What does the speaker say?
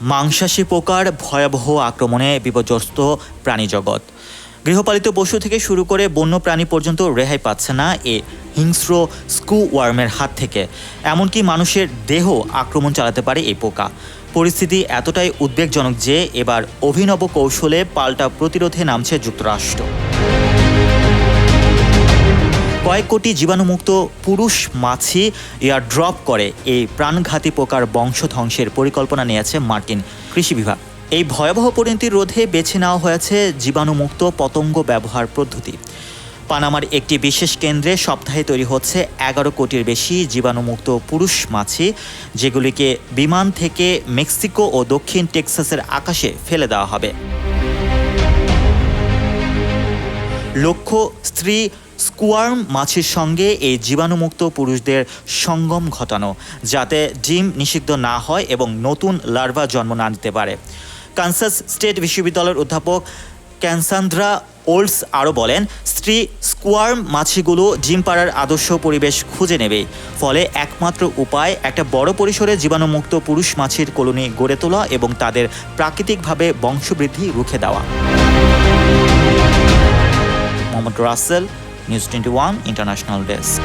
মাংসাশী পোকার ভয়াবহ আক্রমণে বিপর্যস্ত প্রাণীজগৎ। গৃহপালিত পশু থেকে শুরু করে বন্য প্রাণী পর্যন্ত রেহাই পাচ্ছে না এ হিংস্র স্কুওয়ার্মের হাত থেকে। এমনকি মানুষের দেহ আক্রমণ চালাতে পারে এই পোকা। পরিস্থিতি এতটাই উদ্বেগজনক যে এবার অভিনব কৌশলে পাল্টা প্রতিরোধে নামছে যুক্তরাষ্ট্র। কয়েক কোটি জীবাণুমুক্ত পুরুষ মাছি এয়ার ড্রপ করে এই প্রাণঘাতী পোকার বংশ ধ্বংসের পরিকল্পনা নিয়েছে মার্কিন কৃষি বিভাগ। এই ভয়াবহ পরিণতির রোধে বেছে নেওয়া হয়েছে জীবাণুমুক্ত পতঙ্গ ব্যবহার পদ্ধতি। পানামার একটি বিশেষ কেন্দ্রে সপ্তাহে তৈরি হচ্ছে 11 কোটির বেশি জীবাণুমুক্ত পুরুষ মাছি, যেগুলিকে বিমান থেকে মেক্সিকো ও দক্ষিণ টেক্সাসের আকাশে ফেলে দেওয়া হবে। লক্ষ্য স্ত্রী স্কুয়ার্ম মাছির সঙ্গে এই জীবাণুমুক্ত পুরুষদের সঙ্গম ঘটানো, যাতে ডিম নিষিদ্ধ না হয় এবং নতুন লার্ভা জন্ম না দিতে পারে। কানসাস স্টেট বিশ্ববিদ্যালয়ের অধ্যাপক ক্যানসান্দ্রা ওল্ডস আরও বলেন, স্ত্রী স্কুয়ার্ম মাছিগুলো ডিম পাড়ার আদর্শ পরিবেশ খুঁজে নেবে। ফলে একমাত্র উপায় একটা বড় পরিসরে জীবাণুমুক্ত পুরুষ মাছির কলোনি গড়ে তোলা এবং তাদের প্রাকৃতিকভাবে বংশবৃদ্ধি রুখে দেওয়া। Mohammad Rasel, news 21 international desk.